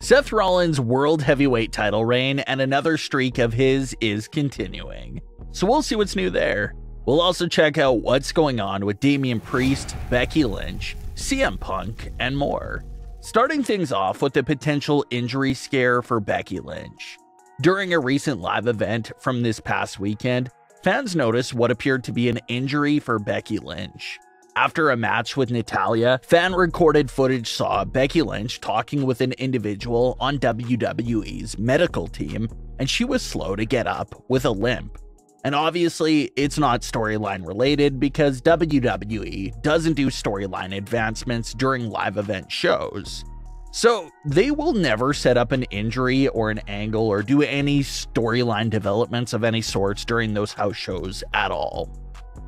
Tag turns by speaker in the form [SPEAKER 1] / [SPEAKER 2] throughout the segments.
[SPEAKER 1] Seth Rollins' World Heavyweight title reign and another streak of his is continuing, so we'll see what's new there. We'll also check out what's going on with Damian Priest, Becky Lynch, CM Punk, and more. Starting things off with a potential injury scare for Becky Lynch. During a recent live event from this past weekend, fans noticed what appeared to be an injury for Becky Lynch. After a match with Natalya, fan-recorded footage saw Becky Lynch talking with an individual on WWE's medical team, and she was slow to get up with a limp. And obviously, it's not storyline related because WWE doesn't do storyline advancements during live event shows. So they will never set up an injury or an angle or do any storyline developments of any sorts during those house shows at all.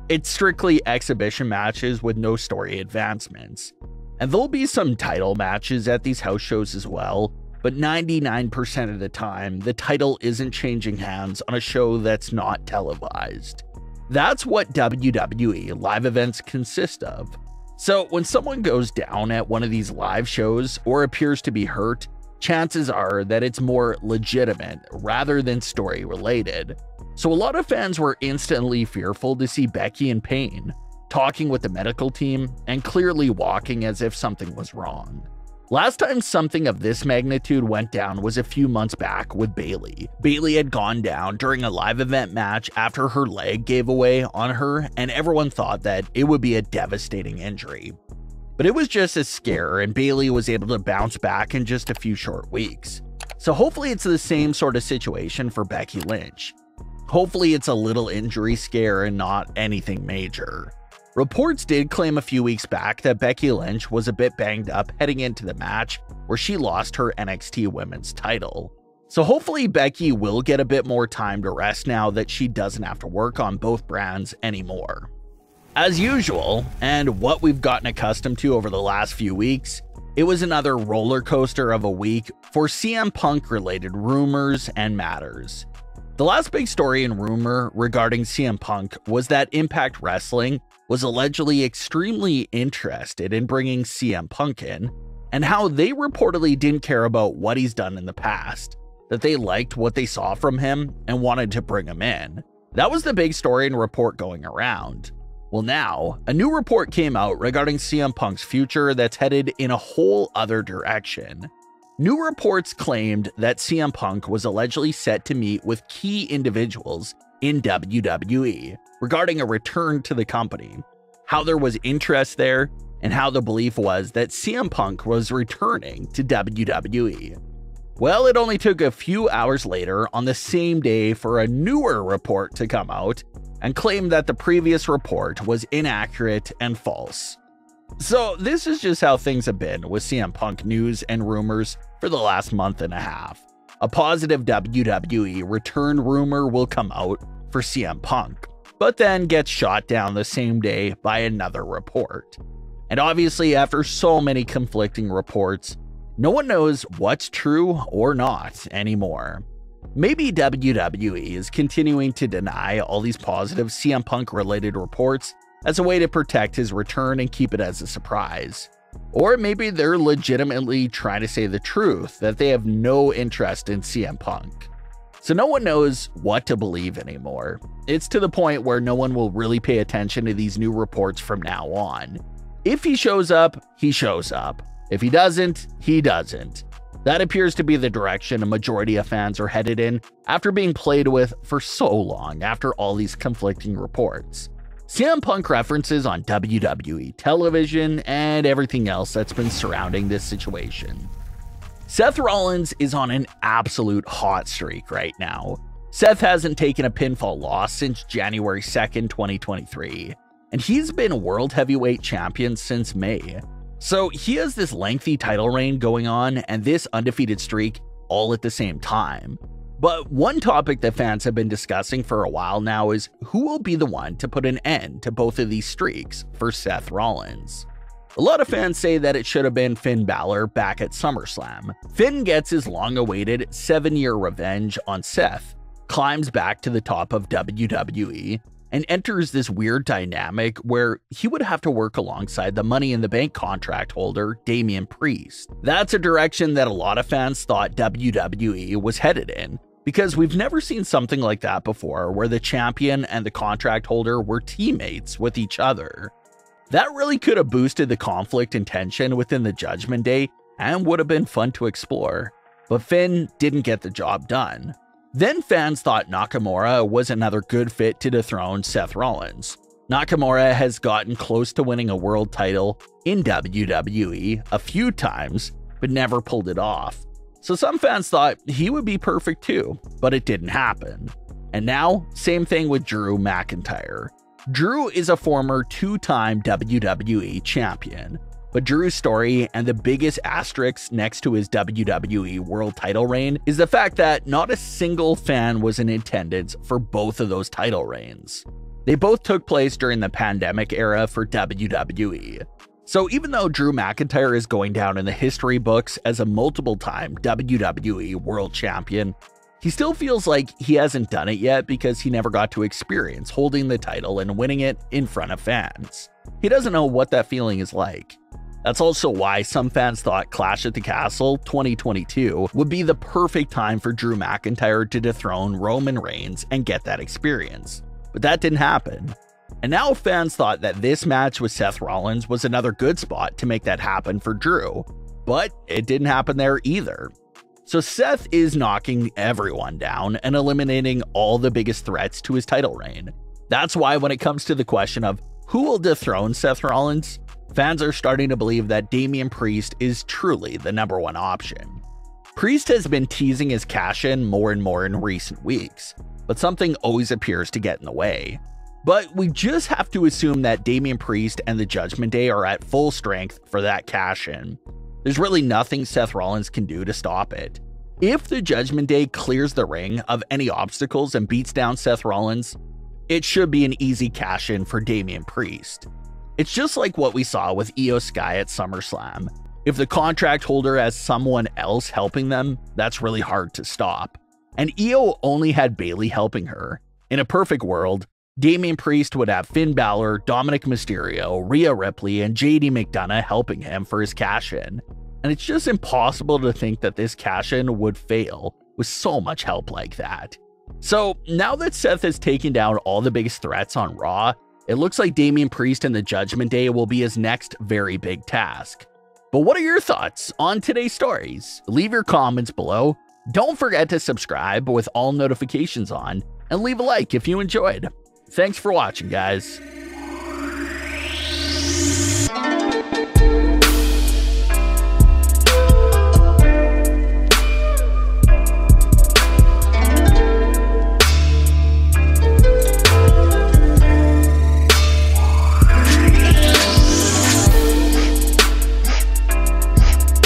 [SPEAKER 1] It's strictly exhibition matches with no story advancements. And there'll be some title matches at these house shows as well, but 99% of the time, the title isn't changing hands on a show that's not televised. That's what WWE live events consist of. So when someone goes down at one of these live shows or appears to be hurt, chances are that it's more legitimate rather than story related. So a lot of fans were instantly fearful to see Becky in pain, talking with the medical team, and clearly walking as if something was wrong. Last time something of this magnitude went down was a few months back with Bayley. Bayley had gone down during a live event match after her leg gave away on her, and everyone thought that it would be a devastating injury. But it was just a scare, and Bayley was able to bounce back in just a few short weeks. So hopefully it's the same sort of situation for Becky Lynch. Hopefully it's a little injury scare and not anything major. Reports did claim a few weeks back that Becky Lynch was a bit banged up heading into the match where she lost her NXT Women's title. So hopefully Becky will get a bit more time to rest now that she doesn't have to work on both brands anymore. As usual, and what we've gotten accustomed to over the last few weeks, it was another roller coaster of a week for CM Punk related rumors and matters. The last big story and rumor regarding CM Punk was that Impact Wrestling was allegedly extremely interested in bringing CM Punk in, and how they reportedly didn't care about what he's done in the past, that they liked what they saw from him and wanted to bring him in. That was the big story and report going around. Well now, a new report came out regarding CM Punk's future that's headed in a whole other direction. New reports claimed that CM Punk was allegedly set to meet with key individuals in WWE regarding a return to the company, how there was interest there, and how the belief was that CM Punk was returning to WWE. Well, it only took a few hours later on the same day for a newer report to come out and claim that the previous report was inaccurate and false. So this is just how things have been with CM Punk news and rumors for the last month and a half. A positive WWE return rumor will come out for CM Punk, but then gets shot down the same day by another report. And obviously, after so many conflicting reports, no one knows what's true or not anymore. Maybe WWE is continuing to deny all these positive CM Punk related reports as a way to protect his return and keep it as a surprise. Or maybe they're legitimately trying to say the truth, that they have no interest in CM Punk. So no one knows what to believe anymore. It's to the point where no one will really pay attention to these new reports from now on. If he shows up, he shows up. If he doesn't, he doesn't. That appears to be the direction a majority of fans are headed in after being played with for so long after all these conflicting reports. CM Punk references on WWE television and everything else that's been surrounding this situation. Seth Rollins is on an absolute hot streak right now. Seth hasn't taken a pinfall loss since January 2nd, 2023, and he's been World Heavyweight Champion since May. So he has this lengthy title reign going on and this undefeated streak all at the same time. But one topic that fans have been discussing for a while now is who will be the one to put an end to both of these streaks for Seth Rollins. A lot of fans say that it should have been Finn Balor back at SummerSlam. Finn gets his long-awaited 7-year revenge on Seth, climbs back to the top of WWE, and enters this weird dynamic where he would have to work alongside the Money in the Bank contract holder, Damian Priest. That's a direction that a lot of fans thought WWE was headed in, because we've never seen something like that before where the champion and the contract holder were teammates with each other. That really could have boosted the conflict and tension within the Judgment Day and would have been fun to explore. But Finn didn't get the job done. Then fans thought Nakamura was another good fit to dethrone Seth Rollins. Nakamura has gotten close to winning a world title in WWE a few times, but never pulled it off. So some fans thought he would be perfect too, but it didn't happen. And now, same thing with Drew McIntyre. Drew is a former two-time WWE champion, but Drew's story and the biggest asterisk next to his WWE world title reign is the fact that not a single fan was in attendance for both of those title reigns. They both took place during the pandemic era for WWE. So even though Drew McIntyre is going down in the history books as a multiple-time WWE world champion, he still feels like he hasn't done it yet because he never got to experience holding the title and winning it in front of fans. He doesn't know what that feeling is like. That's also why some fans thought Clash at the Castle 2022 would be the perfect time for Drew McIntyre to dethrone Roman Reigns and get that experience. But that didn't happen. And now fans thought that this match with Seth Rollins was another good spot to make that happen for Drew. But it didn't happen there either. So Seth is knocking everyone down and eliminating all the biggest threats to his title reign. That's why when it comes to the question of who will dethrone Seth Rollins, fans are starting to believe that Damian Priest is truly the #1 option. Priest has been teasing his cash-in more and more in recent weeks, but something always appears to get in the way. But we just have to assume that Damian Priest and the Judgment Day are at full strength for that cash-in. There's really nothing Seth Rollins can do to stop it. If the Judgment Day clears the ring of any obstacles and beats down Seth Rollins, it should be an easy cash-in for Damian Priest. It's just like what we saw with Io Sky at SummerSlam. If the contract holder has someone else helping them, that's really hard to stop. And Io only had Bayley helping her. In a perfect world, Damian Priest would have Finn Balor, Dominic Mysterio, Rhea Ripley, and JD McDonough helping him for his cash-in. And it's just impossible to think that this cash-in would fail with so much help like that. So now that Seth has taken down all the biggest threats on Raw, it looks like Damian Priest and the Judgment Day will be his next very big task. But what are your thoughts on today's stories? Leave your comments below. Don't forget to subscribe with all notifications on, and leave a like if you enjoyed. Thanks for watching, guys.